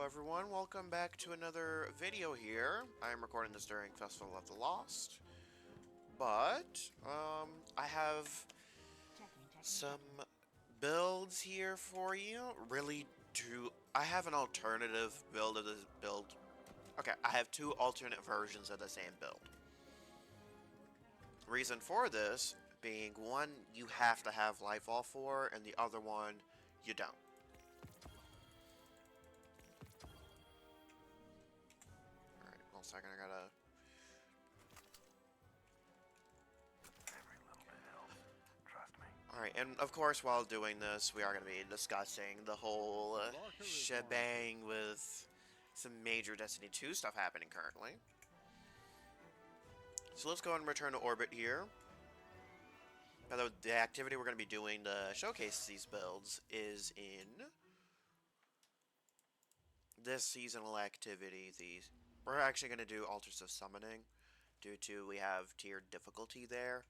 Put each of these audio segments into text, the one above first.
everyone, welcome back to another video here. I am recording this during Festival of the Lost, but I have some builds here for you. I have an alternative build of this build. Okay, I have two alternate versions of the same build. Reason for this being, one you have to have Lightfall for, and the other one you don't. Alright, 1 second, I gotta... Alright, and of course while doing this, we are going to be discussing the whole shebang with some major Destiny 2 stuff happening currently. So let's go and return to orbit here. Now, the activity we're going to be doing to showcase these builds is in this seasonal activity. We're actually going to do Altars of Summoning, due to we have tiered difficulty there.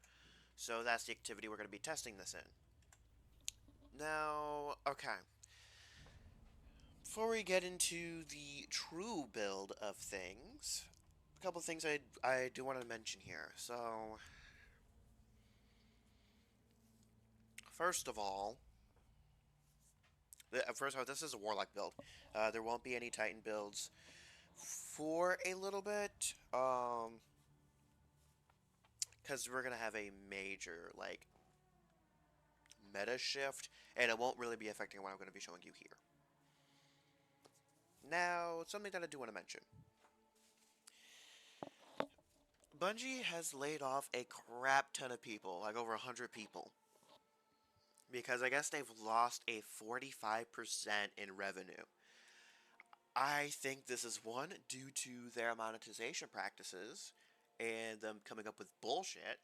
So that's the activity we're going to be testing this in. Now, okay. Before we get into the true build of things, a couple of things I do want to mention here. So, first of all, this is a Warlock build. There won't be any Titan builds for a little bit, because we're going to have a major, meta shift, and it won't really be affecting what I'm going to be showing you here. Now, something that I do want to mention. Bungie has laid off a crap ton of people, like over 100 people. Because I guess they've lost a 45% in revenue. I think this is, one, due to their monetization practices and them coming up with bullshit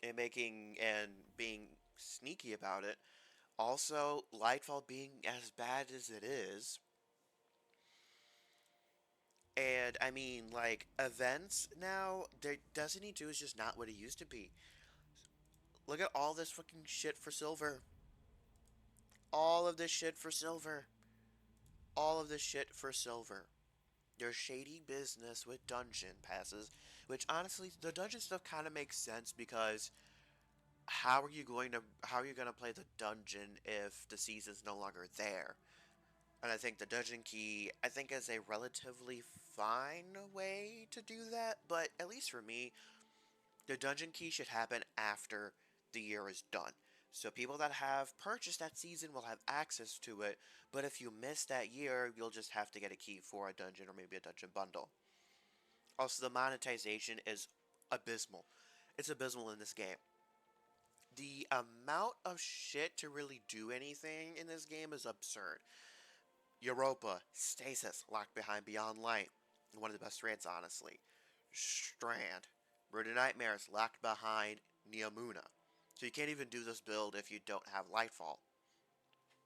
and being sneaky about it. Also, Lightfall being as bad as it is. And, I mean, events now, Destiny 2 is just not what it used to be. Look at all this fucking shit for silver. All of this shit for silver. All of this shit for silver. There's shady business with dungeon passes, which honestly, the dungeon stuff kind of makes sense because how are you going to play the dungeon if the season's no longer there? And I think the dungeon key, is a relatively fine way to do that, but at least for me, the dungeon key should happen after the year is done. So people that have purchased that season will have access to it, but if you miss that year, you'll just have to get a key for a dungeon or maybe a dungeon bundle. Also, the monetization is abysmal. It's abysmal in this game. The amount of shit to really do anything in this game is absurd. Europa, Stasis, locked behind Beyond Light. One of the best raids, honestly. Strand, Murder Nightmares, locked behind Neomuna. So you can't even do this build if you don't have Lightfall.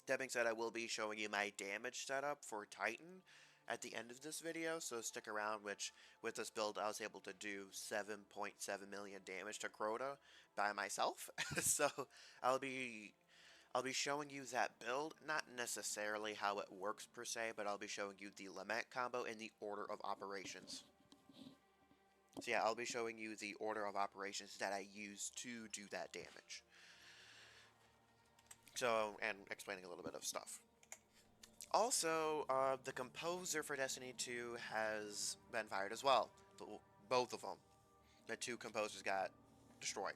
That being said, I will be showing you my damage setup for Titan at the end of this video, so stick around, which with this build I was able to do 7.7 million damage to Crota by myself. So I'll be showing you that build, not necessarily how it works per se, but I'll be showing you the Lament combo and the order of operations. So yeah, I'll be showing you the order of operations that I use to do that damage. So, and explaining a little bit of stuff. Also, the composer for Destiny 2 has been fired as well. Both of them. The two composers got destroyed.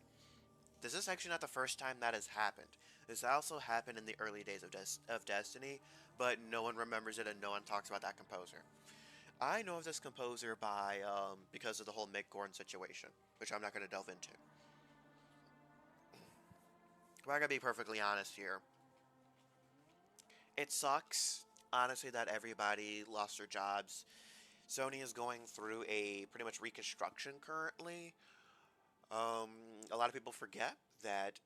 This is actually not the first time that has happened. This also happened in the early days of Destiny, but no one remembers it and no one talks about that composer. I know of this composer because of the whole Mick Gordon situation, which I'm not going to delve into. But I gotta be perfectly honest here. It sucks, honestly, that everybody lost their jobs. Sony is going through a pretty much reconstruction currently. A lot of people forget that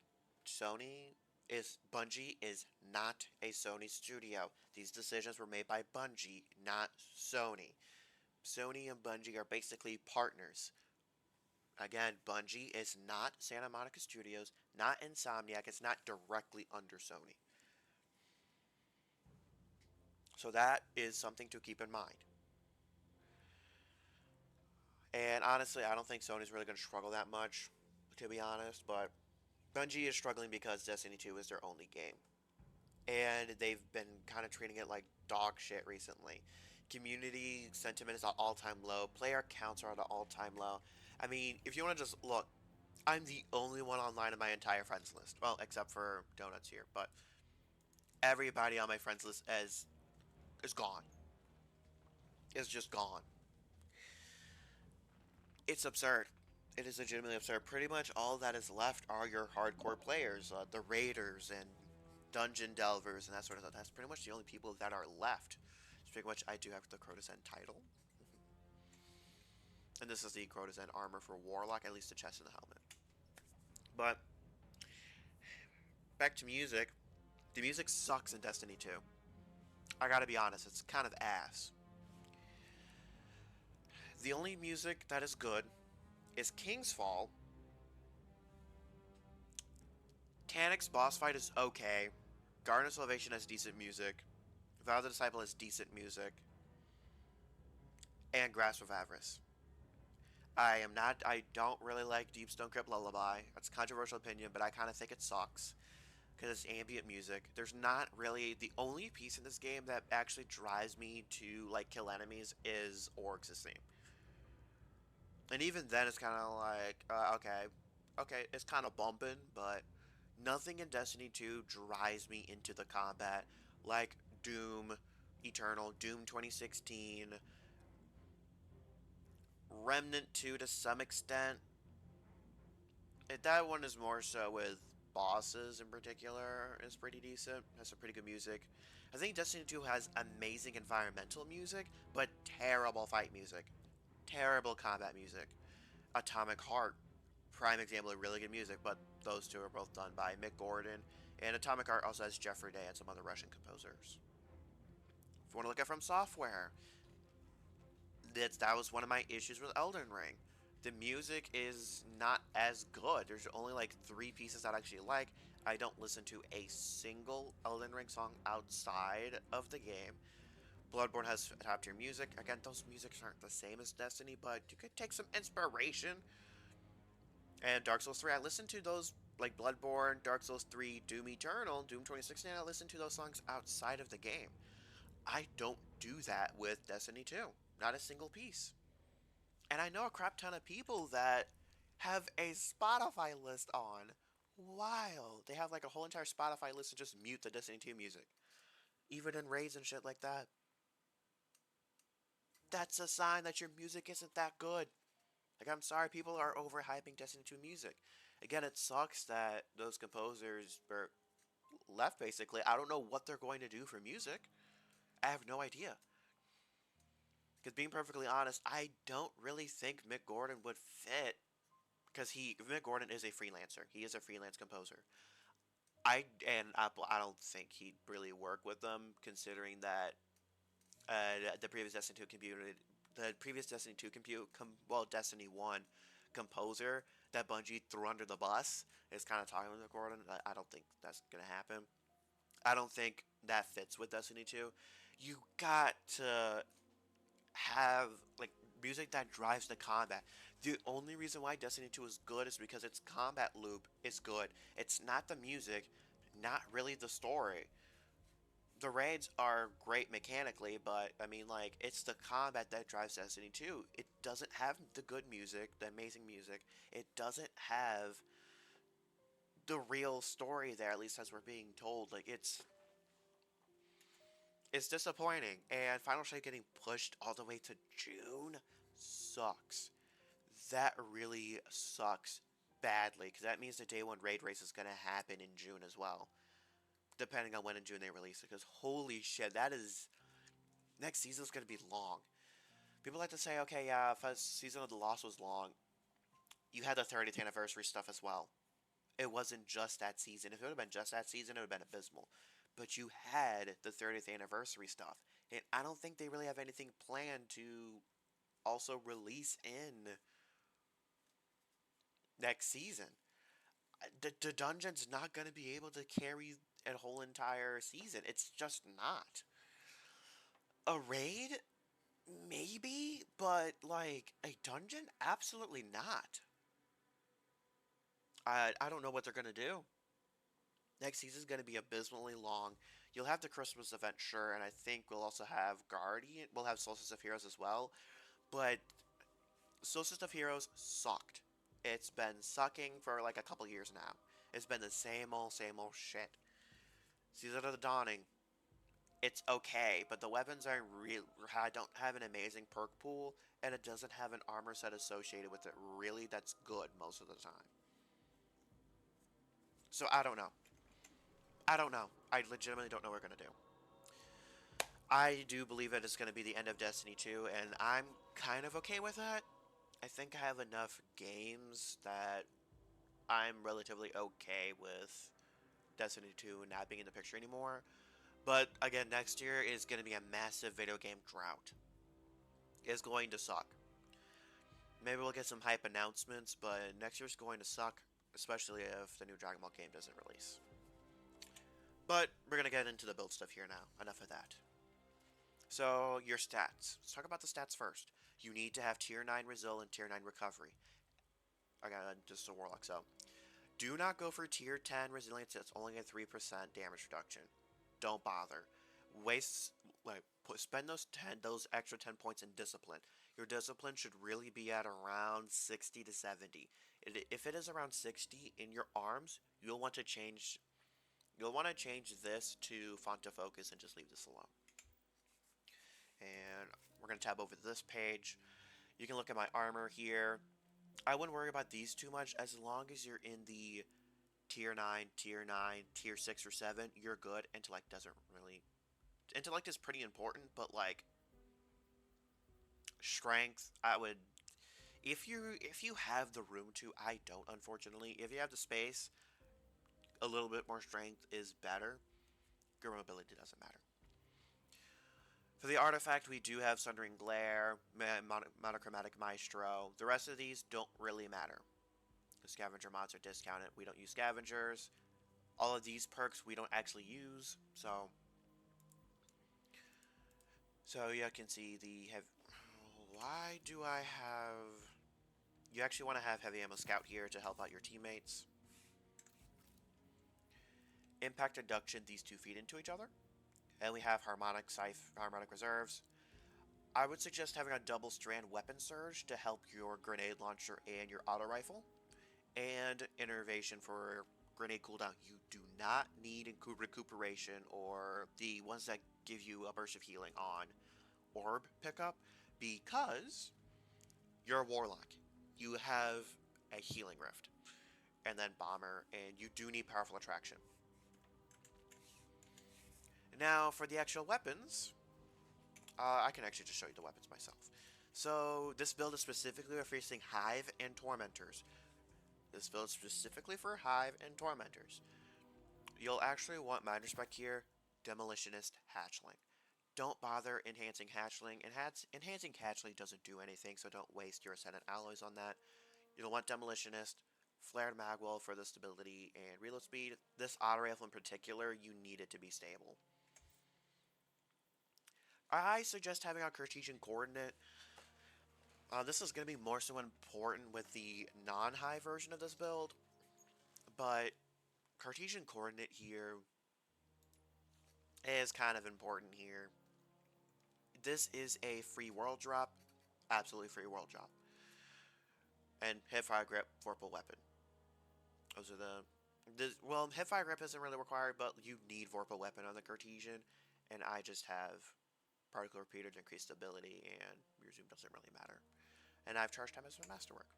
Bungie is not a Sony studio. These decisions were made by Bungie, not Sony. Sony and Bungie are basically partners. Again, Bungie is not Santa Monica Studios, not Insomniac, it's not directly under Sony. So that is something to keep in mind. And honestly, I don't think Sony's really going to struggle that much, to be honest. But Bungie is struggling because Destiny 2 is their only game. And they've been kind of treating it like dog shit recently. Community sentiment is at all time low. Player counts are at an all time low. I mean, if you want to just look, I'm the only one online in my entire friends list. Well, except for Donuts here, but everybody on my friends list is gone. Is just gone. It's absurd. It is legitimately absurd. Pretty much all that is left are your hardcore players, the raiders and dungeon delvers and that sort of stuff. That's pretty much the only people that are left. Speaking of which, I do have the Crotus End title, and this is the Crotus End armor for Warlock, at least the chest and the helmet. But back to music. The music sucks in Destiny 2. I gotta be honest, it's kind of ass. The only music that is good is King's Fall. Tanic's boss fight is okay. Garden of Salvation has decent music. Vow of the Disciple has decent music. And Grasp of Avarice. I don't really like Deep Stone Crypt Lullaby. That's a controversial opinion, but I kind of think it sucks. Because it's ambient music. There's not really, the only piece in this game that actually drives me to, like, kill enemies is Oryx's theme. And even then, it's kind of like, okay, it's kind of bumping, but nothing in Destiny 2 drives me into the combat like Doom Eternal, Doom 2016, Remnant 2 to some extent. That one is more so with bosses in particular, is pretty decent, has some pretty good music. I think Destiny 2 has amazing environmental music, but terrible fight music. Terrible combat music. Atomic Heart, prime example of really good music, but those two are both done by Mick Gordon, and Atomic Heart also has Jeffrey Day and some other Russian composers. If you want to look at From Software, that was one of my issues with Elden Ring. The music is not as good. There's only like three pieces that I actually like. I don't listen to a single Elden Ring song outside of the game. Bloodborne has top tier music. Again, those musics aren't the same as Destiny, but you could take some inspiration. And Dark Souls 3, I listened to those like Bloodborne, Dark Souls 3, Doom Eternal, Doom 2016. I listened to those songs outside of the game. I don't do that with Destiny 2. Not a single piece. And I know a crap ton of people that have a Spotify list on. Wild. They have like a whole entire Spotify list to just mute the Destiny 2 music. Even in raids and shit like that. That's a sign that your music isn't that good. Like, I'm sorry, people are overhyping Destiny 2 music. Again, it sucks that those composers were left, basically. I don't know what they're going to do for music. I have no idea. Because being perfectly honest, I don't really think Mick Gordon would fit. Because Mick Gordon is a freelancer. He is a freelance composer. I don't think he'd really work with them, considering that the previous Destiny 2 Destiny 1 composer that Bungie threw under the bus is kind of talking with Gordon. I don't think that's gonna happen. I don't think that fits with Destiny 2. You got to have like music that drives the combat. The only reason why Destiny 2 is good is because its combat loop is good. It's not the music, not really the story. The raids are great mechanically, but I mean, like, it's the combat that drives Destiny 2. It doesn't have the good music, the amazing music. It doesn't have the real story there, at least as we're being told. Like, it's disappointing. And Final Shape getting pushed all the way to June sucks. That really sucks badly, because that means the day one raid race is going to happen in June as well, depending on when in June they release it. Because holy shit, that is next season is going to be long. People like to say, okay, yeah, if Season of the Lost was long, you had the 30th anniversary stuff as well. It wasn't just that season. If it would have been just that season, it would have been abysmal. But you had the 30th anniversary stuff. And I don't think they really have anything planned to also release in next season. The dungeon's not going to be able to carry a whole entire season. It's just not. A raid? Maybe, but like a dungeon? Absolutely not. I don't know what they're gonna do. Next season's gonna be abysmally long. You'll have the Christmas event, sure, and I think we'll also have Guardian. We'll have Solstice of Heroes as well, but Solstice of Heroes sucked. It's been sucking for like a couple years now. It's been the same old shit. Season of the Dawning, it's okay, but the weapons are real. Don't have an amazing perk pool, and it doesn't have an armor set associated with it. Really, that's good most of the time. So I don't know. I don't know. I legitimately don't know what we're gonna do. I do believe that it's gonna be the end of Destiny 2, and I'm kind of okay with that. I think I have enough games that I'm relatively okay with Destiny 2 not being in the picture anymore. But again, next year is going to be a massive video game drought. It's going to suck. Maybe we'll get some hype announcements, but next year's going to suck, especially if the new Dragon Ball game doesn't release. But we're going to get into the build stuff here now. Enough of that. So, your stats. Let's talk about the stats first. You need to have Tier 9 Resil and Tier 9 Recovery. I got just a Warlock, so. Do not go for Tier 10 Resilience, it's only a 3% damage reduction. Don't bother. Waste, spend those extra 10 points in Discipline. Your Discipline should really be at around 60 to 70. If it is around 60 in your arms, you'll want to change. You'll want to change this to Font to Focus and just leave this alone. And we're going to tab over to this page. You can look at my armor here. I wouldn't worry about these too much as long as you're in the Tier 9, Tier 9, Tier 6 or 7, you're good. Intellect doesn't really... Intellect is pretty important, but like... Strength, I would... If you have the room to, I don't, unfortunately. If you have the space, a little bit more strength is better. Your mobility doesn't matter. For the artifact, we do have Sundering Glare, Monochromatic Maestro. The rest of these don't really matter. The scavenger mods are discounted. We don't use scavengers. All of these perks we don't actually use, so you can see the why do I have... You actually want to have Heavy Ammo Scout here to help out your teammates. Impact Reduction, these two feed into each other. And we have Harmonic Reserves. I would suggest having a double Strand Weapon Surge to help your Grenade Launcher and your Auto Rifle. And Innervation for Grenade cooldown. You do not need Recuperation or the ones that give you a burst of healing on Orb pickup, because you're a Warlock. You have a Healing Rift, and then Bomber, and you do need Powerful Attraction. Now, for the actual weapons, I can actually just show you the weapons myself. So, this build is specifically for facing Hive and Tormentors. This build is specifically for Hive and Tormentors. You'll actually want Mind Respect here, Demolitionist, Hatchling. Don't bother enhancing Hatchling. Enhancing Hatchling doesn't do anything, so don't waste your Ascendant Alloys on that. You'll want Demolitionist, Flared Magwell for the stability and reload speed. This Auto Rifle in particular, you need it to be stable. I suggest having a Cartesian Coordinate. This is going to be more so important with the non-high version of this build, but Cartesian Coordinate here is kind of important here. This is a free world drop, absolutely free world drop. And Hipfire Grip, Vorpal Weapon. Those are well, Hipfire Grip isn't really required, but you need Vorpal Weapon on the Cartesian, and I just have Particle Repeater to increase stability, and your zoom doesn't really matter. And I have Charge Time as my masterwork.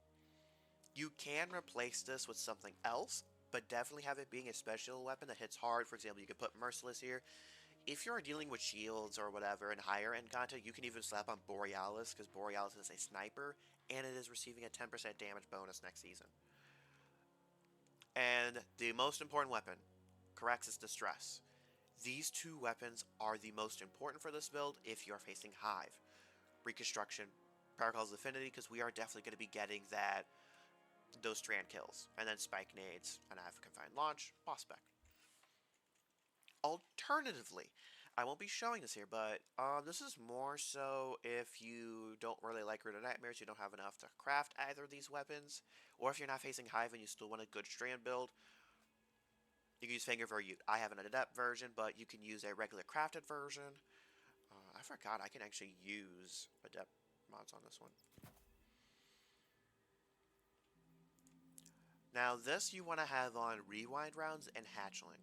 You can replace this with something else, but definitely have it being a special weapon that hits hard. For example, you could put Merciless here. If you're dealing with shields or whatever in higher end content, you can even slap on Borealis, because Borealis is a sniper, and it is receiving a 10% damage bonus next season. And the most important weapon, Carax's Distress. These two weapons are the most important for this build if you're facing Hive. Reconstruction, Paracol's Affinity, because we are definitely going to be getting those Strand kills. And then Spike Nades, and I have Confined Launch, Boss Spec. Alternatively, I won't be showing this here, but this is more so if you don't really like Root of Nightmares, you don't have enough to craft either of these weapons, or if you're not facing Hive and you still want a good Strand build, you can use Finger for you. I have an Adept version, but you can use a regular crafted version. I forgot I can actually use Adept mods on this one. Now this you want to have on Rewind rounds and Hatchling.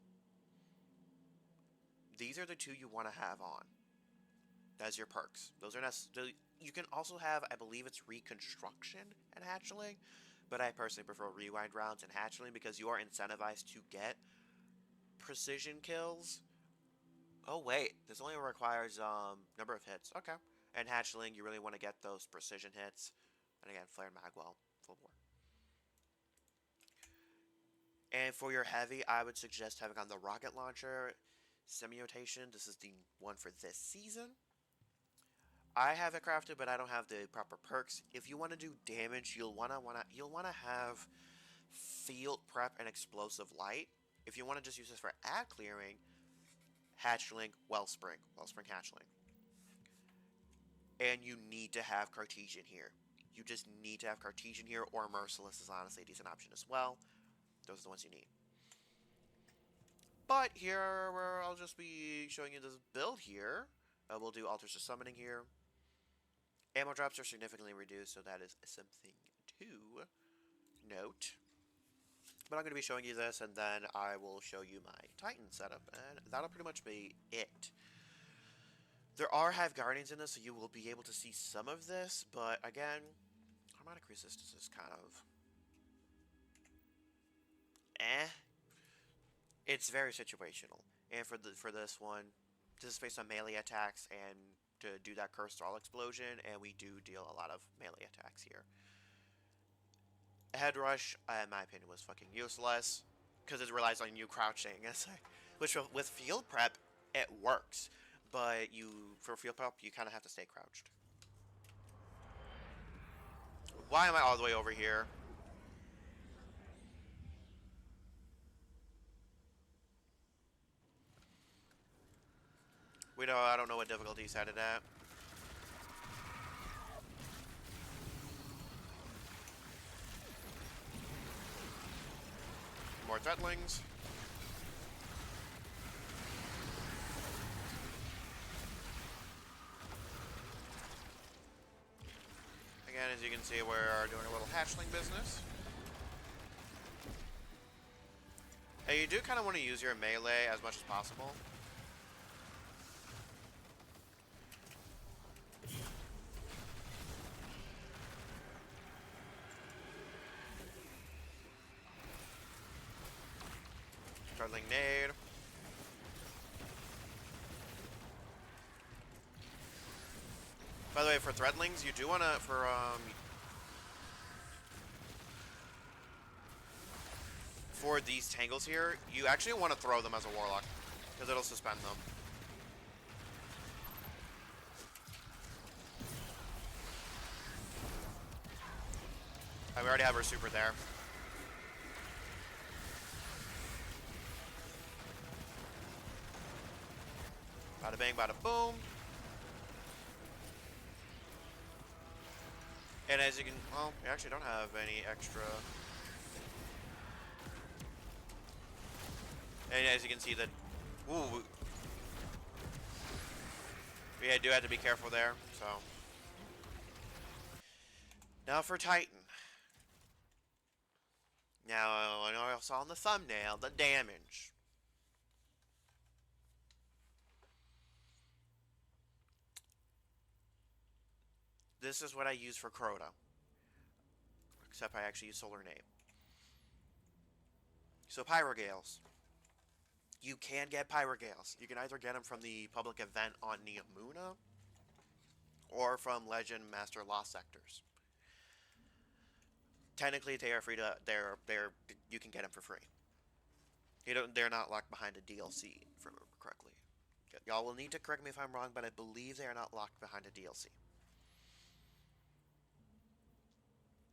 These are the two you want to have on. That's your perks. Those are necessary. You can also have, I believe it's Reconstruction and Hatchling, but I personally prefer Rewind rounds and Hatchling because you are incentivized to get precision kills. Oh wait, this only requires number of hits. Okay. And Hatchling, you really want to get those precision hits. And again, Flare and Magwell, full bore. And for your heavy, I would suggest having on the rocket launcher, semi-rotation. This is the one for this season. I have it crafted, but I don't have the proper perks. If you want to do damage, you'll wanna have field prep and explosive light. If you want to just use this for ad clearing, Hatchling, Wellspring Hatchling. And you need to have Cartesian here. You just need to have Cartesian here, or Merciless is honestly a decent option as well. Those are the ones you need. But here, where I'll just be showing you this build here. We'll do Altars of Summoning here. Ammo drops are significantly reduced, so that is something to note. But I'm going to be showing you this, and then I will show you my Titan setup, and that'll pretty much be it. There are Hive Guardians in this, so you will be able to see some of this, but again, Harmonic Resistance is kind of It's very situational. And for this one, this is based on melee attacks and to do that Cursed Thrall explosion, and we do deal a lot of melee attacks here. Head Rush, in my opinion, was fucking useless because it relies on you crouching. Which with field prep, it works, but for field prep, you kind of have to stay crouched. Why am I all the way over here? I don't know what difficulty he set it at. More Threatlings. Again, as you can see, we're doing a little hatchling business. And you do kind of want to use your melee as much as possible. Startling Nade. By the way, for Threadlings, you do want to, for these tangles here, you actually want to throw them as a Warlock, because it'll suspend them. We already have our super there. Bada bang, bada boom. And as you can, well, we actually don't have any extra. And as you can see, that, ooh, we do have to be careful there. So now for Titan. Now I know I saw in the thumbnail the damage. This is what I use for Crota. Except I actually use Solar Name. So Pyrogales. You can get Pyrogales. You can either get them from the public event on Neomuna, or from Legend Master Lost Sectors. Technically, they are free to. You can get them for free. They're not locked behind a DLC, if I remember correctly. Y'all will need to correct me if I'm wrong, but I believe they are not locked behind a DLC.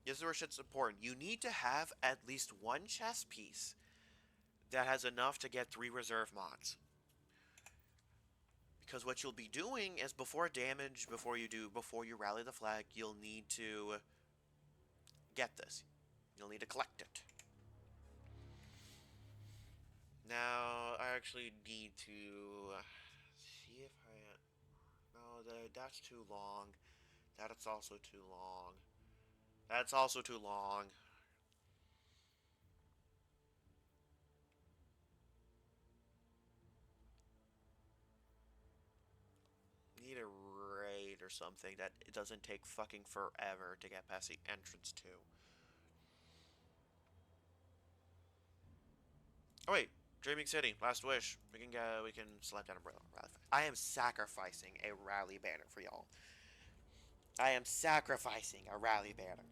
This is where shit's important. You need to have at least one chess piece that has enough to get 3 reserve mods. Because what you'll be doing is before damage, before you rally the flag, you'll need to get this. You'll need to collect it. Now, I actually need to see if I... No, that's too long. That's also too long. That's also too long. Need a raid or something that it doesn't take fucking forever to get past the entrance to. Oh wait, Dreaming City, Last Wish. We can select that umbrella. I am sacrificing a rally banner for y'all. I am sacrificing a rally banner.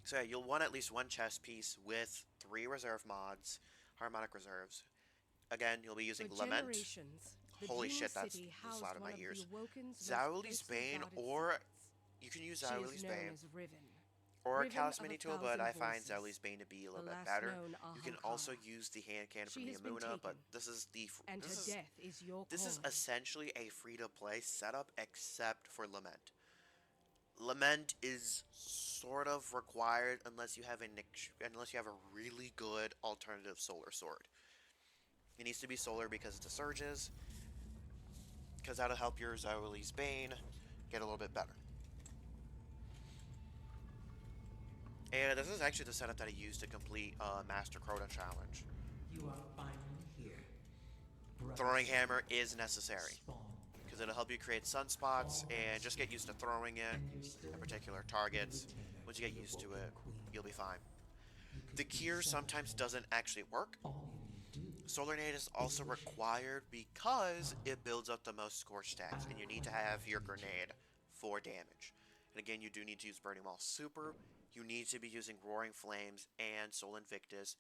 So yeah, you'll want at least one chest piece with 3 reserve mods, harmonic reserves. Again, you'll be using Lament. Holy shit, that's loud in my ears. Zawili's Bane, or you can use Zawili's Bane. Or Callous Mini Tool, but I find Zawili's Bane to be a little bit better. You can also use the hand cannon from the Amuna, but this is essentially a free-to-play setup, except for Lament. Lament is sort of required unless you have a really good alternative solar sword. It needs to be solar because it's a surges, because that'll help your Zawili's Bane get a little bit better. And this is actually the setup that I used to complete Master Crota Challenge. You are finally here. Throwing Hammer is necessary, because it'll help you create sunspots and just get used to throwing it at particular targets. Once you get used to it, you'll be fine. The Cure sometimes doesn't actually work. Solar Nade is also required because it builds up the most scorch stacks, and you need to have your grenade for damage. And again, you do need to use Burning Wall Super. You need to be using Roaring Flames and Sol Invictus.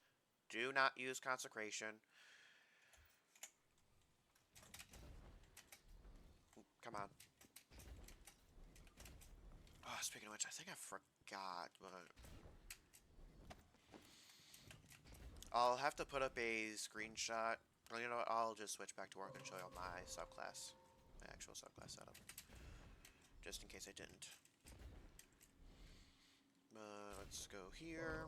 Do not use Consecration. Ooh, come on. Oh, speaking of which, I think I forgot, but... I'll have to put up a screenshot. Well, you know what? I'll just switch back to work and show you my subclass. My actual subclass setup. Just in case I didn't. Let's go here.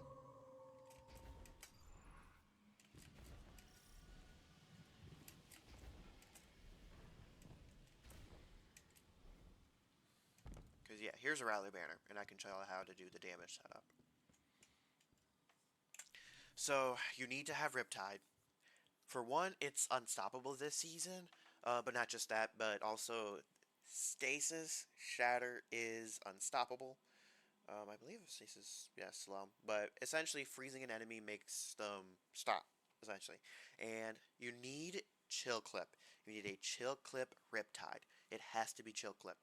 Because, yeah, here's a rally banner, and I can show you how to do the damage setup. So, you need to have Riptide. For one, it's unstoppable this season, but not just that, but also Stasis Shatter is unstoppable. I believe Stasis, yeah, slow, but essentially freezing an enemy makes them stop, essentially. And you need Chill Clip. You need a Chill Clip Riptide. It has to be Chill Clip.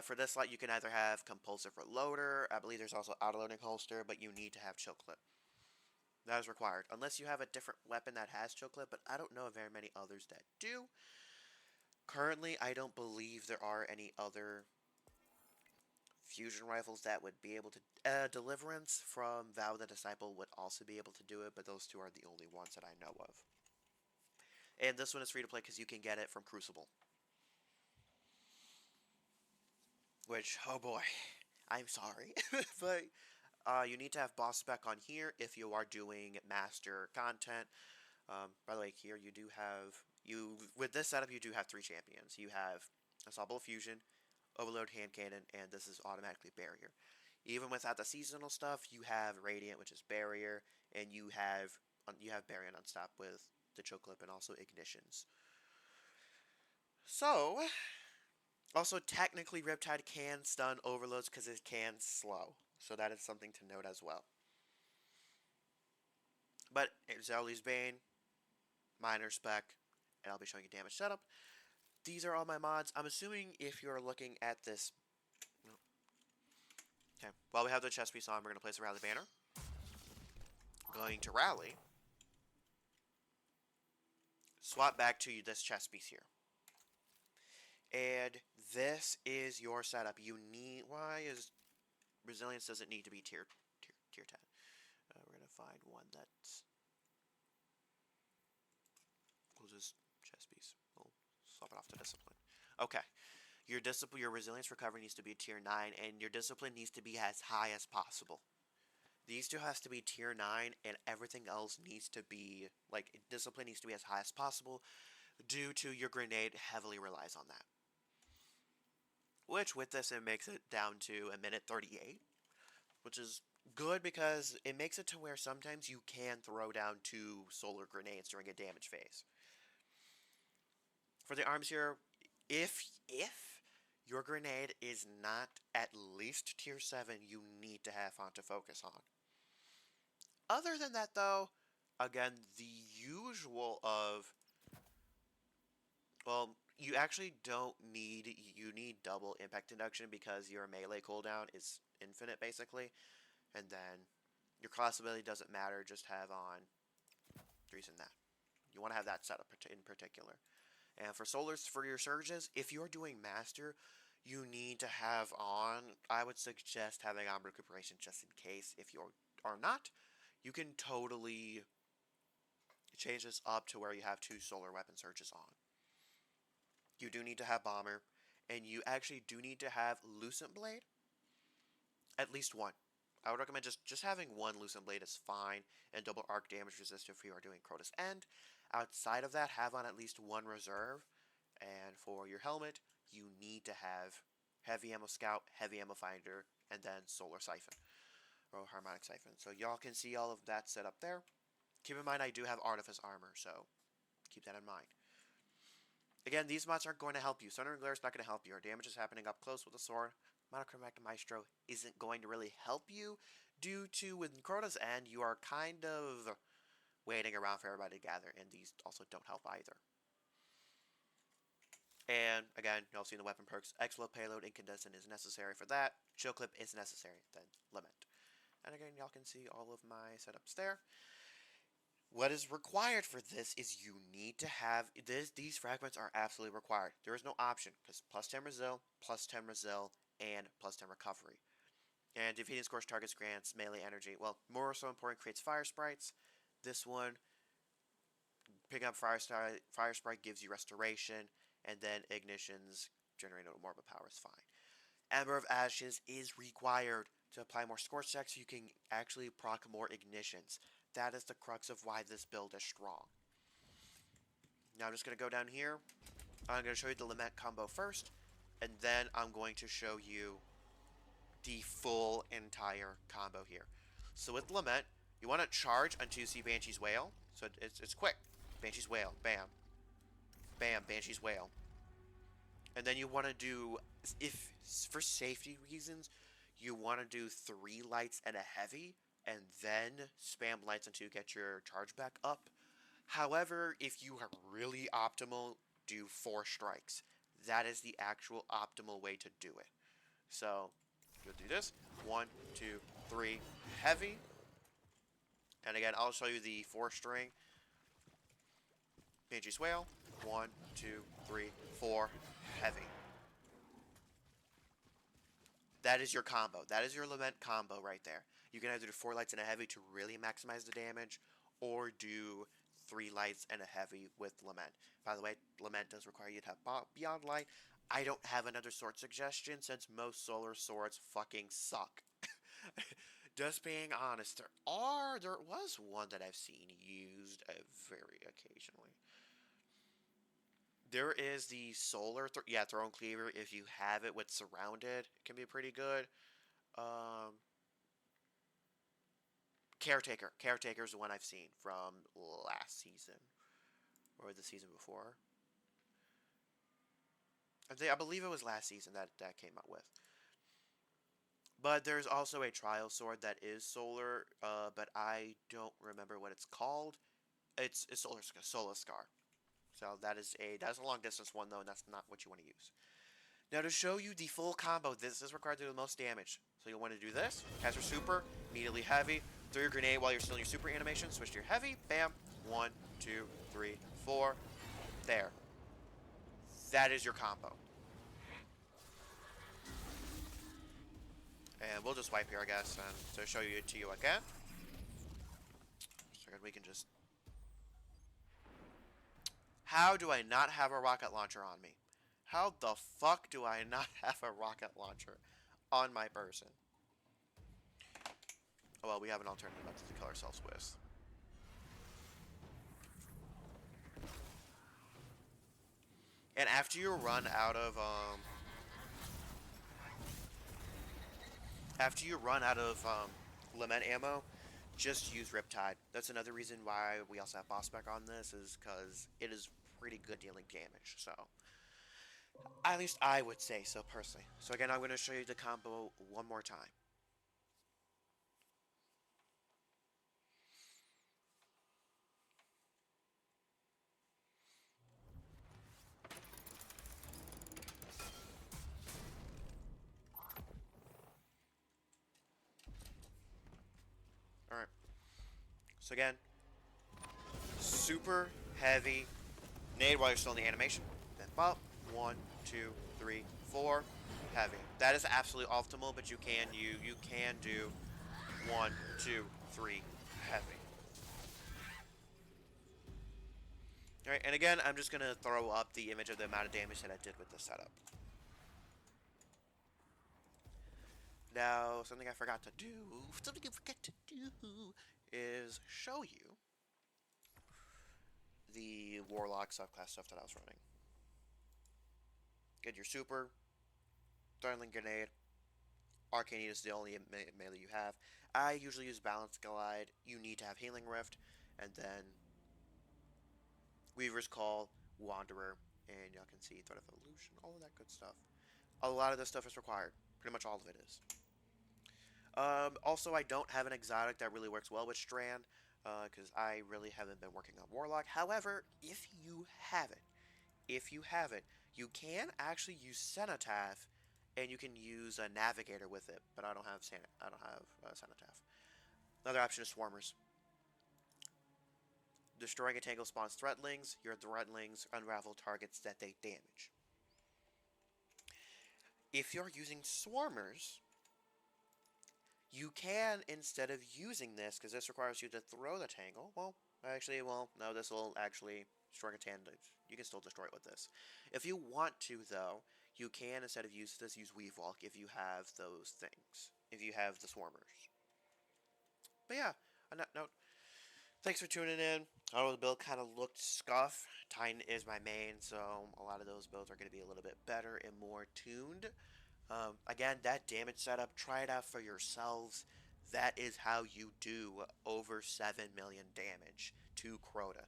For this slot, you can either have Compulsive Reloader, I believe there's also Autoloading Holster, but you need to have Chill Clip. That is required, unless you have a different weapon that has Chill Clip, but I don't know of very many others that do. Currently, I don't believe there are any other fusion rifles that would be able to... Deliverance from Vow the Disciple would also be able to do it, but those two are the only ones that I know of. And this one is free to play because you can get it from Crucible. Which, oh boy, I'm sorry, but you need to have boss spec on here if you are doing master content. By the way, here you do have, with this setup you do have 3 champions. You have Ensemble Fusion, Overload Hand Cannon, and this is automatically Barrier. Even without the seasonal stuff, you have Radiant, which is Barrier, and you have Barrier and Unstop with the Choke Clip and also Ignitions. So, also technically Riptide can stun overloads because it can slow. So that is something to note as well. But Zawili's Bane, minor spec, and I'll be showing you damage setup. These are all my mods. I'm assuming if you're looking at this... Okay, well, we have the chest piece on. We're going to place a rally banner. Going to rally. Swap back to this chest piece here. And this is your setup. You need... Why is... Resilience doesn't need to be tier 10. We're going to find one that's... We'll just chest piece. We'll swap it off to discipline. Okay. Your resilience recovery needs to be tier 9, and your discipline needs to be as high as possible. These two has to be tier 9, and everything else needs to be, like, discipline needs to be as high as possible, due to your grenade heavily relies on that. Which, with this, it makes it down to a minute 38, which is good because it makes it to where sometimes you can throw down 2 solar grenades during a damage phase. For the arms here, if your grenade is not at least tier 7, you need to have on to focus on. Other than that, though, again, the usual of, well, you actually don't need, you need double impact induction because your melee cooldown is infinite, basically, and then your class ability doesn't matter, just have on threes and that. You want to have that set up in particular. And for solars, for your surges, if you're doing master, you need to have on, I would suggest having on recuperation just in case. If you are not, you can totally change this up to where you have 2 solar weapon surges on. You do need to have bomber, and you actually do need to have lucent blade. At least one. I would recommend just having 1 lucent blade is fine, and double arc damage resist if you are doing Crotus End. Outside of that, have on at least 1 reserve. And for your helmet, you need to have heavy ammo scout, heavy ammo finder, and then solar siphon or harmonic siphon. So y'all can see all of that set up there. Keep in mind I do have artifice armor, so keep that in mind. Again, these mods aren't going to help you. Sundering Glare is not going to help you. Our damage is happening up close with the sword. Monochromatic Maestro isn't going to really help you due to, with Crota's End, you are kind of waiting around for everybody to gather, and these also don't help either. And again, you'll see the weapon perks. Explode, Payload, Incandescent is necessary for that. Chill Clip is necessary, then Lament. And again, y'all can see all of my setups there. What is required for this is you need to have this. These fragments are absolutely required. There is no option because plus 10 Resil, plus 10 Resil, and plus 10 recovery. And defeating scores targets grants melee energy. Well, more so important, creates fire sprites. This one, picking up fire sprite gives you restoration, and then ignitions generate a more power is fine. Ember of Ashes is required to apply more scorch checks so you can actually proc more ignitions. That is the crux of why this build is strong. Now I'm just going to go down here. I'm going to show you the Lament combo first, and then I'm going to show you the full entire combo here. So with Lament, you want to charge until you see Banshee's Wail. So it's quick. Banshee's Wail. Bam. Bam. Banshee's Wail. And then you want to do, if for safety reasons, you want to do 3 lights and a heavy, and then spam lights until you get your charge back up. However, if you are really optimal, do 4 strikes. That is the actual optimal way to do it. So, you'll do this. 1, 2, 3, heavy. And again, I'll show you the 4-string. Banshee's Wail. 1, 2, 3, 4, heavy. That is your combo. That is your Lament combo right there. You can either do 4 lights and a heavy to really maximize the damage, or do 3 lights and a heavy with Lament. By the way, Lament does require you to have Beyond Light. I don't have another sword suggestion since most solar swords fucking suck. Just being honest, there was one that I've seen used very occasionally. There is the solar, Throne Cleaver. If you have it with Surrounded, it can be pretty good. Caretaker. Caretaker is the one I've seen from last season. Or the season before. I believe it was last season that came out with. But there's also a trial sword that is solar, but I don't remember what it's called. It's Solar Scar. So that's a long distance one though, and that's not what you want to use. Now to show you the full combo, this is required to do the most damage. So you'll want to do this, cast your super, immediately heavy, throw your grenade while you're still in your super animation, switch to your heavy, bam, 1, 2, 3, 4, there. That is your combo. And we'll just wipe here, I guess, and to show you to you again. So we can just... How do I not have a rocket launcher on me? How the fuck do I not have a rocket launcher on my person? Oh well, we have an alternative method to kill ourselves with. And after you run out of lament ammo, just use Riptide. That's another reason why we also have boss spec on this, is because it is pretty good dealing damage. So at least I would say so personally. So again, I'm going to show you the combo one more time. All right. So again, super heavy nade while you're still in the animation. Then pop. 1, 2, 3, 4. Heavy. That is absolutely optimal, but you can do 1, 2, 3 heavy. All right, and again, I'm just gonna throw up the image of the amount of damage that I did with this setup. Now, something I forgot to do is show you the Warlock subclass stuff that I was running. Get your super, Thundering Grenade, Arcane is the only melee you have. I usually use Balance Glide. You need to have Healing Rift, and then Weaver's Call, Wanderer, and y'all can see Threat of Evolution, all of that good stuff. A lot of this stuff is required. Pretty much all of it is. Also, I don't have an exotic that really works well with Strand, because I really haven't been working on Warlock. However, if you have it, you can actually use Cenotaph, and you can use a Navigator with it. But I don't have Cenotaph. Another option is Swarmers. Destroying a tangle spawns threatlings. Your threatlings unravel targets that they damage. If you're using Swarmers, you can, instead of using this, because this requires you to throw the tangle, no, this will actually destroy a tangle. You can still destroy it with this. If you want to, though, you can, instead of use this, use Weave Walk if you have those things. If you have the Swarmers. But yeah, on that note, thanks for tuning in. I know the build kind of looked scuff. Titan is my main, so a lot of those builds are going to be a little bit better and more tuned. Again, that damage setup, try it out for yourselves. That is how you do over 7 million damage to Crota.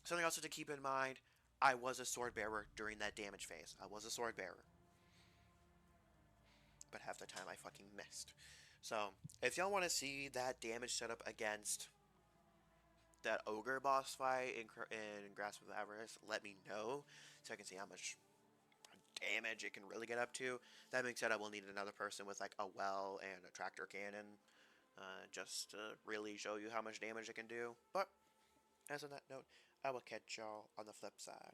Something also to keep in mind, I was a sword bearer during that damage phase. I was a sword bearer. But half the time I fucking missed. So, if y'all want to see that damage setup against that ogre boss fight in Grasp of Avarice, let me know so I can see how much damage it can really get up to. That being said, I will need another person with like a well and a tractor cannon, just to really show you how much damage it can do. But as on that note, I will catch y'all on the flip side.